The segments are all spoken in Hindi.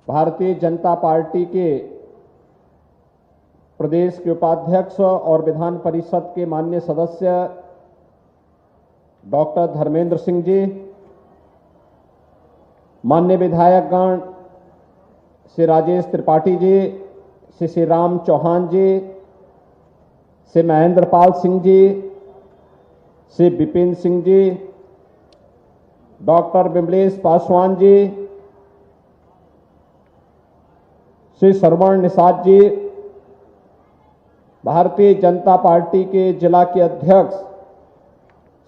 भारतीय जनता पार्टी के प्रदेश के उपाध्यक्ष और विधान परिषद के माननीय सदस्य डॉक्टर धर्मेंद्र सिंह जी, माननीय विधायकगण श्री राजेश त्रिपाठी जी, श्री राम चौहान जी, श्री महेंद्र पाल सिंह जी, श्री विपिन सिंह जी, डॉक्टर विमलेश पासवान जी, श्री श्रवण निषाद जी, भारतीय जनता पार्टी के जिला के अध्यक्ष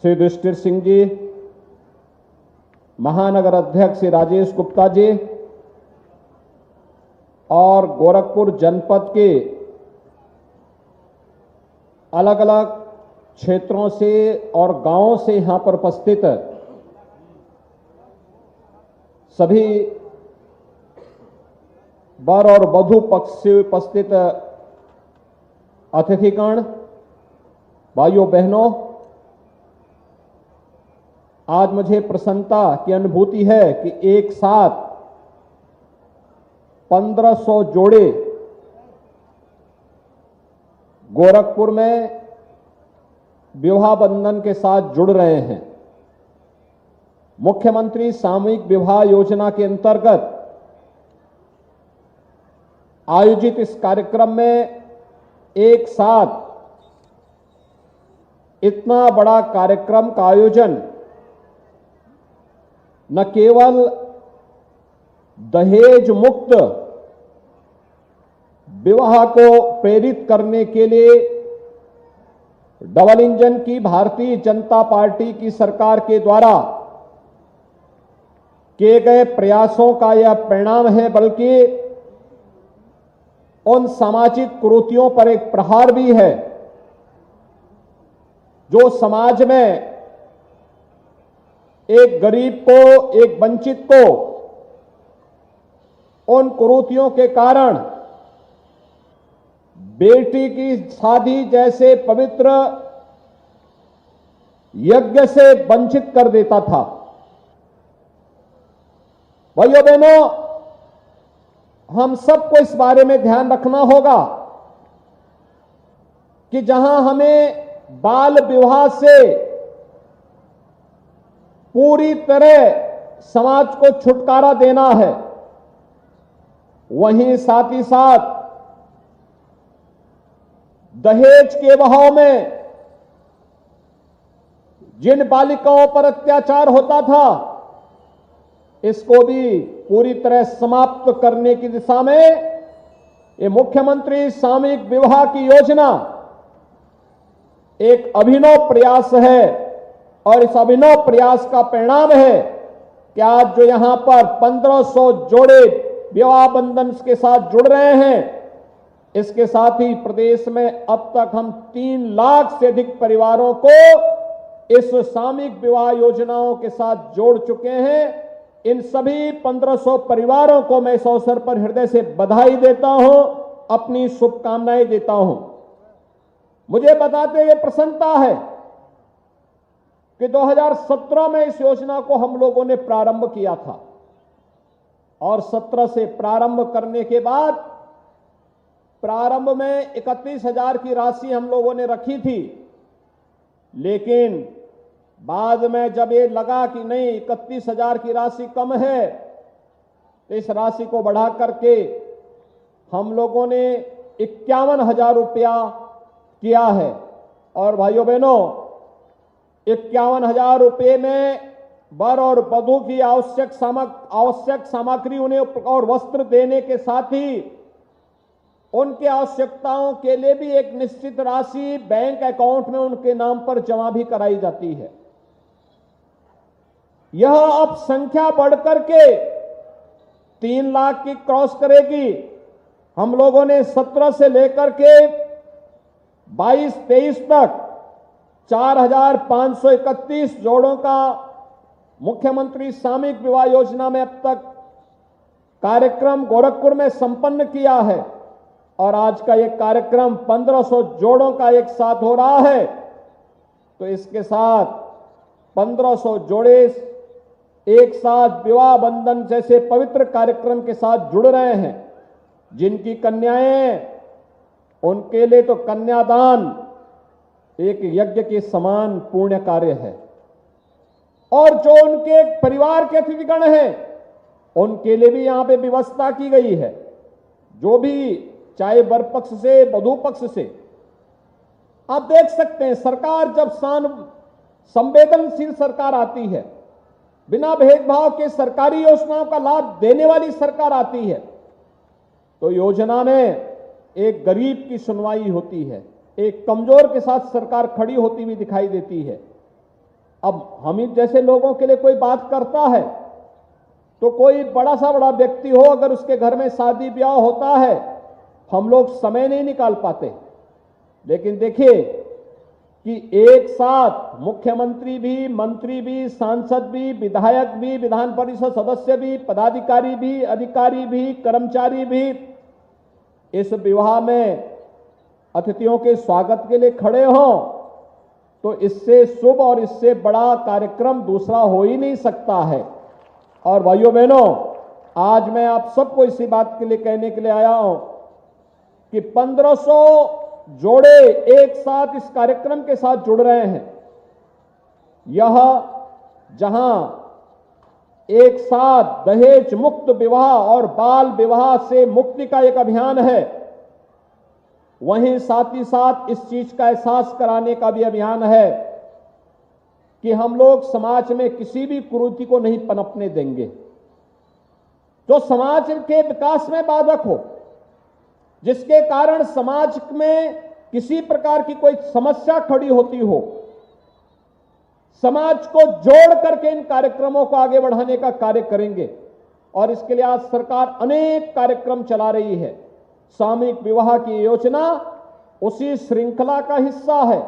श्री युधिष्ठिर सिंह जी, महानगर अध्यक्ष श्री राजेश गुप्ता जी और गोरखपुर जनपद के अलग अलग क्षेत्रों से और गांवों से यहां पर उपस्थित सभी वर और वधू पक्ष से उपस्थित अतिथिगण, भाइयों बहनों, आज मुझे प्रसन्नता की अनुभूति है कि एक साथ 1500 जोड़े गोरखपुर में विवाह बंधन के साथ जुड़ रहे हैं। मुख्यमंत्री सामूहिक विवाह योजना के अंतर्गत आयोजित इस कार्यक्रम में एक साथ इतना बड़ा कार्यक्रम का आयोजन न केवल दहेज मुक्त विवाह को प्रेरित करने के लिए डबल इंजन की भारतीय जनता पार्टी की सरकार के द्वारा किए गए प्रयासों का यह परिणाम है, बल्कि उन सामाजिक कुरीतियों पर एक प्रहार भी है जो समाज में एक गरीब को, एक वंचित को उन कुरीतियों के कारण बेटी की शादी जैसे पवित्र यज्ञ से वंचित कर देता था। भाइयों बहनों, हम सबको इस बारे में ध्यान रखना होगा कि जहां हमें बाल विवाह से पूरी तरह समाज को छुटकारा देना है, वहीं साथ ही साथ दहेज के बहाव में जिन बालिकाओं पर अत्याचार होता था, इसको भी पूरी तरह समाप्त करने की दिशा में ये मुख्यमंत्री सामूहिक विवाह की योजना एक अभिनव प्रयास है और इस अभिनव प्रयास का परिणाम है कि आज जो यहां पर 1500 जोड़े विवाह बंधन के साथ जुड़ रहे हैं, इसके साथ ही प्रदेश में अब तक हम 3 लाख से अधिक परिवारों को इस सामूहिक विवाह योजनाओं के साथ जोड़ चुके हैं। इन सभी 1500 परिवारों को मैं इस अवसर पर हृदय से बधाई देता हूं, अपनी शुभकामनाएं देता हूं। मुझे बताते हुए प्रसन्नता है कि 2017 में इस योजना को हम लोगों ने प्रारंभ किया था और 17 से प्रारंभ करने के बाद प्रारंभ में 31,000 की राशि हम लोगों ने रखी थी, लेकिन बाद में जब ये लगा कि नहीं 31,000 की राशि कम है, तो इस राशि को बढ़ा करके हम लोगों ने 51,000 रुपया किया है। और भाइयों बहनों, 51,000 रुपये में वर और वधू की आवश्यक सामग्री उन्हें और वस्त्र देने के साथ ही उनके आवश्यकताओं के लिए भी एक निश्चित राशि बैंक अकाउंट में उनके नाम पर जमा भी कराई जाती है। यह अब संख्या बढ़कर के 3 लाख की क्रॉस करेगी। हम लोगों ने 17 से लेकर के 22-23 तक 4,531 जोड़ों का मुख्यमंत्री सामूहिक विवाह योजना में अब तक कार्यक्रम गोरखपुर में संपन्न किया है और आज का ये कार्यक्रम 1500 जोड़ों का एक साथ हो रहा है। तो इसके साथ 1500 जोड़े एक साथ विवाह बंधन जैसे पवित्र कार्यक्रम के साथ जुड़ रहे हैं, जिनकी कन्याएं, उनके लिए तो कन्यादान एक यज्ञ के समान पुण्य कार्य है। और जो उनके परिवार के अतिथिगण हैं, उनके लिए भी यहां पे व्यवस्था की गई है। जो भी चाहे वर पक्ष से वधू पक्ष से, आप देख सकते हैं सरकार जब संवेदनशील सरकार आती है, बिना भेदभाव के सरकारी योजनाओं का लाभ देने वाली सरकार आती है, तो योजना में एक गरीब की सुनवाई होती है, एक कमजोर के साथ सरकार खड़ी होती हुई दिखाई देती है। अब हम जैसे लोगों के लिए कोई बात करता है तो कोई बड़ा सा बड़ा व्यक्ति हो, अगर उसके घर में शादी ब्याह होता है, हम लोग समय नहीं निकाल पाते। लेकिन देखिए कि एक साथ मुख्यमंत्री भी, मंत्री भी, सांसद भी, विधायक भी, विधान परिषद सदस्य भी, पदाधिकारी भी, अधिकारी भी, कर्मचारी भी इस विवाह में अतिथियों के स्वागत के लिए खड़े हों, तो इससे शुभ और इससे बड़ा कार्यक्रम दूसरा हो ही नहीं सकता है। और भाइयों बहनों, आज मैं आप सबको इसी बात के लिए कहने के लिए आया हूं कि 1500 जोड़े एक साथ इस कार्यक्रम के साथ जुड़ रहे हैं। यह जहां एक साथ दहेज मुक्त विवाह और बाल विवाह से मुक्ति का एक अभियान है, वहीं साथ ही साथ इस चीज का एहसास कराने का भी अभियान है कि हम लोग समाज में किसी भी कुरीति को नहीं पनपने देंगे जो समाज के विकास में बाधक हो, जिसके कारण समाज में किसी प्रकार की कोई समस्या खड़ी होती हो। समाज को जोड़ करके इन कार्यक्रमों को आगे बढ़ाने का कार्य करेंगे। और इसके लिए आज सरकार अनेक कार्यक्रम चला रही है। सामूहिक विवाह की योजना उसी श्रृंखला का हिस्सा है,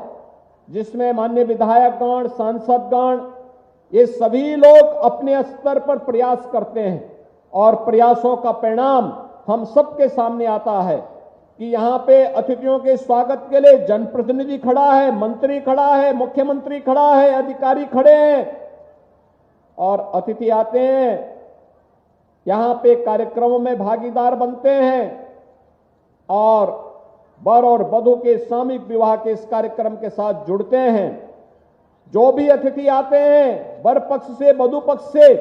जिसमें माननीय विधायकगण, सांसदगण, ये सभी लोग अपने स्तर पर प्रयास करते हैं और प्रयासों का परिणाम हम सबके सामने आता है कि यहां पे अतिथियों के स्वागत के लिए जनप्रतिनिधि खड़ा है, मंत्री खड़ा है, मुख्यमंत्री खड़ा है, अधिकारी खड़े हैं और अतिथि आते हैं, यहां पे कार्यक्रमों में भागीदार बनते हैं और वर और वधू के सामूहिक विवाह के इस कार्यक्रम के साथ जुड़ते हैं। जो भी अतिथि आते हैं वर पक्ष से वधू पक्ष से,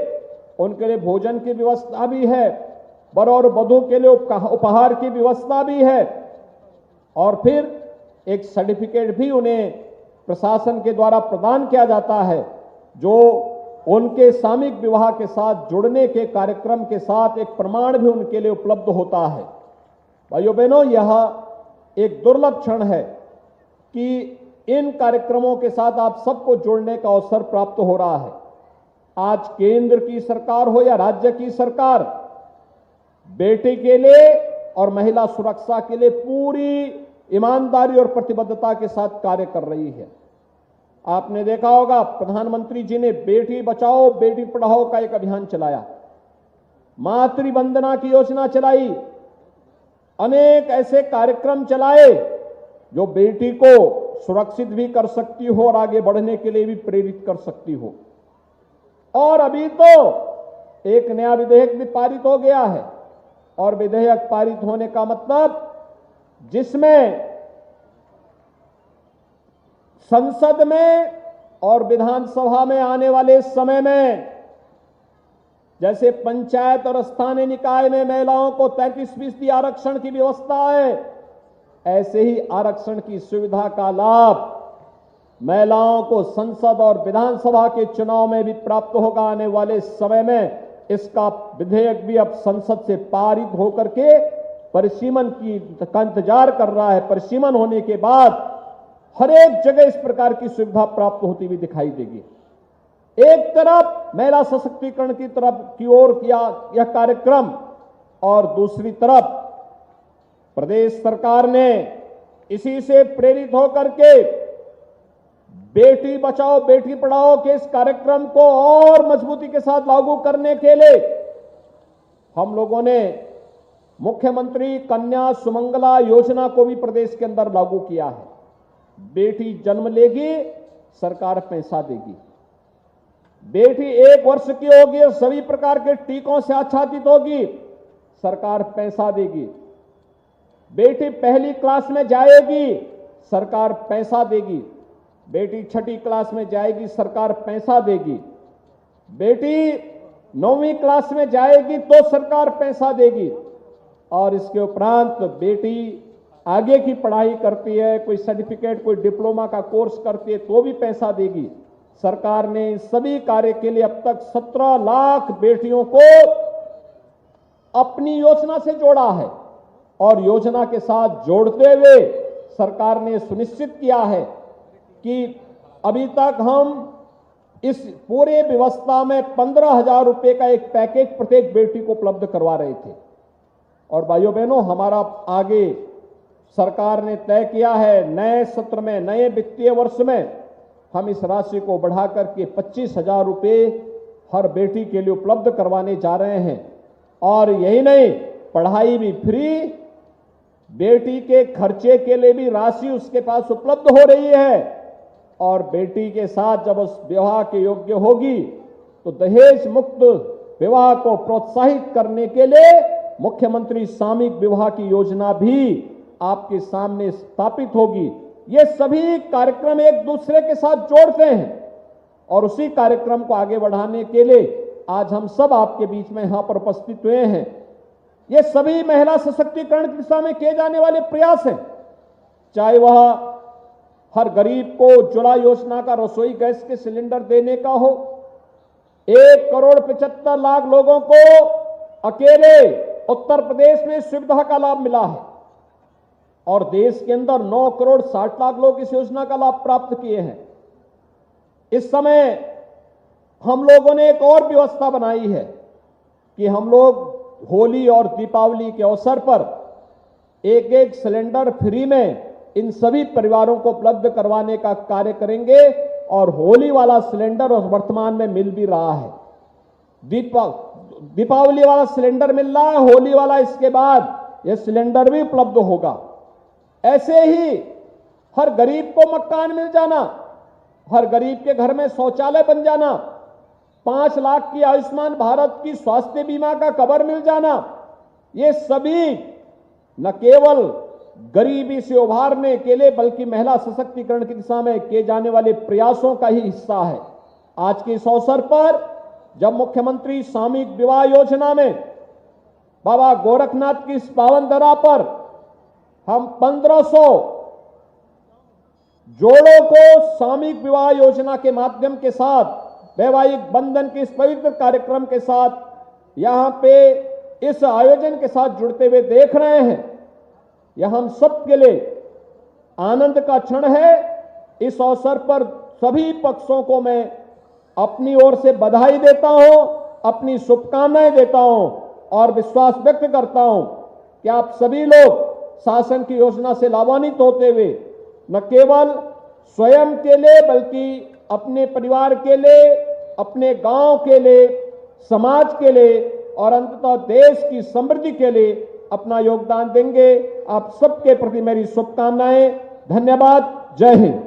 उनके लिए भोजन की व्यवस्था भी है, वर और वधू के लिए उपहार की व्यवस्था भी है और फिर एक सर्टिफिकेट भी उन्हें प्रशासन के द्वारा प्रदान किया जाता है, जो उनके सामूहिक विवाह के साथ जुड़ने के कार्यक्रम के साथ एक प्रमाण भी उनके लिए उपलब्ध होता है। भाइयों बहनों, यह एक दुर्लभ क्षण है कि इन कार्यक्रमों के साथ आप सबको जुड़ने का अवसर प्राप्त हो रहा है। आज केंद्र की सरकार हो या राज्य की सरकार, बेटी के लिए और महिला सुरक्षा के लिए पूरी ईमानदारी और प्रतिबद्धता के साथ कार्य कर रही है। आपने देखा होगा प्रधानमंत्री जी ने बेटी बचाओ बेटी पढ़ाओ का एक अभियान चलाया, मातृ वंदना की योजना चलाई, अनेक ऐसे कार्यक्रम चलाए जो बेटी को सुरक्षित भी कर सकती हो और आगे बढ़ने के लिए भी प्रेरित कर सकती हो। और अभी तो एक नया विधेयक भी पारित हो गया है और विधेयक पारित होने का मतलब जिसमें संसद में और विधानसभा में आने वाले समय में जैसे पंचायत और स्थानीय निकाय में महिलाओं को 33% आरक्षण की व्यवस्था है, ऐसे ही आरक्षण की सुविधा का लाभ महिलाओं को संसद और विधानसभा के चुनाव में भी प्राप्त होगा। आने वाले समय में इसका विधेयक भी अब संसद से पारित होकर के परिसीमन का इंतजार कर रहा है। परिसीमन होने के बाद हर एक जगह इस प्रकार की सुविधा प्राप्त होती हुई दिखाई देगी। एक तरफ महिला सशक्तिकरण की तरफ की ओर किया यह कार्यक्रम और दूसरी तरफ प्रदेश सरकार ने इसी से प्रेरित होकर के बेटी बचाओ बेटी पढ़ाओ के इस कार्यक्रम को और मजबूती के साथ लागू करने के लिए हम लोगों ने मुख्यमंत्री कन्या सुमंगला योजना को भी प्रदेश के अंदर लागू किया है। बेटी जन्म लेगी, सरकार पैसा देगी। बेटी 1 वर्ष की होगी और सभी प्रकार के टीकों से आच्छादित होगी, सरकार पैसा देगी। बेटी पहली क्लास में जाएगी, सरकार पैसा देगी। बेटी छठी क्लास में जाएगी, सरकार पैसा देगी। बेटी 9वीं क्लास में जाएगी तो सरकार पैसा देगी। और इसके उपरांत बेटी आगे की पढ़ाई करती है, कोई सर्टिफिकेट, कोई डिप्लोमा का कोर्स करती है तो भी पैसा देगी। सरकार ने सभी कार्य के लिए अब तक 17 लाख बेटियों को अपनी योजना से जोड़ा है और योजना के साथ जोड़ते हुए सरकार ने सुनिश्चित किया है कि अभी तक हम इस पूरे व्यवस्था में 15,000 रुपए का एक पैकेज प्रत्येक बेटी को उपलब्ध करवा रहे थे। और भाइयों बहनों, हमारा आगे सरकार ने तय किया है, नए सत्र में, नए वित्तीय वर्ष में हम इस राशि को बढ़ाकर के 25,000 रुपए हर बेटी के लिए उपलब्ध करवाने जा रहे हैं। और यही नहीं, पढ़ाई भी फ्री, बेटी के खर्चे के लिए भी राशि उसके पास उपलब्ध हो रही है। और बेटी के साथ जब उस विवाह के योग्य होगी तो दहेज मुक्त विवाह को प्रोत्साहित करने के लिए मुख्यमंत्री सामूहिक विवाह की योजना भी आपके सामने स्थापित होगी। ये सभी कार्यक्रम एक दूसरे के साथ जोड़ते हैं और उसी कार्यक्रम को आगे बढ़ाने के लिए आज हम सब आपके बीच में यहां पर उपस्थित हुए हैं। ये सभी महिला सशक्तिकरण की दिशा में किए जाने वाले प्रयास हैं, चाहे वह हर गरीब को उज्ज्वला योजना का रसोई गैस के सिलेंडर देने का हो, 1,75,00,000 लोगों को अकेले उत्तर प्रदेश में सुविधा का लाभ मिला है और देश के अंदर 9,60,00,000 लोग इस योजना का लाभ प्राप्त किए हैं। इस समय हम लोगों ने एक और व्यवस्था बनाई है कि हम लोग होली और दीपावली के अवसर पर एक सिलेंडर फ्री में इन सभी परिवारों को उपलब्ध करवाने का कार्य करेंगे। और होली वाला सिलेंडर वर्तमान में मिल भी रहा है, दीपावली वाला सिलेंडर मिल रहा है, होली वाला इसके बाद यह सिलेंडर भी उपलब्ध होगा। ऐसे ही हर गरीब को मकान मिल जाना, हर गरीब के घर में शौचालय बन जाना, 5 लाख की आयुष्मान भारत की स्वास्थ्य बीमा का कवर मिल जाना, ये सभी न केवल गरीबी से उभारने के लिए बल्कि महिला सशक्तिकरण की दिशा में किए जाने वाले प्रयासों का ही हिस्सा है। आज के इस अवसर पर जब मुख्यमंत्री सामूहिक विवाह योजना में बाबा गोरखनाथ की इस पावन धरा पर हम 1500 जोड़ों को सामूहिक विवाह योजना के माध्यम के साथ वैवाहिक बंधन के इस पवित्र कार्यक्रम के साथ यहां पे इस आयोजन के साथ जुड़ते हुए देख रहे हैं, यह हम सब के लिए आनंद का क्षण है। इस अवसर पर सभी पक्षों को मैं अपनी ओर से बधाई देता हूं, अपनी शुभकामनाएं देता हूं और विश्वास व्यक्त करता हूं कि आप सभी लोग शासन की योजना से लाभान्वित होते हुए न केवल स्वयं के लिए बल्कि अपने परिवार के लिए, अपने गांव के लिए, समाज के लिए और अंततः देश की समृद्धि के लिए अपना योगदान देंगे। आप सबके प्रति मेरी शुभकामनाएं। धन्यवाद। जय हिंद।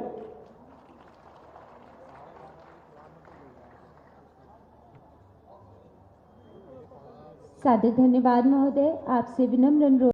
सादर धन्यवाद महोदय। आपसे विनम्र अनुरोध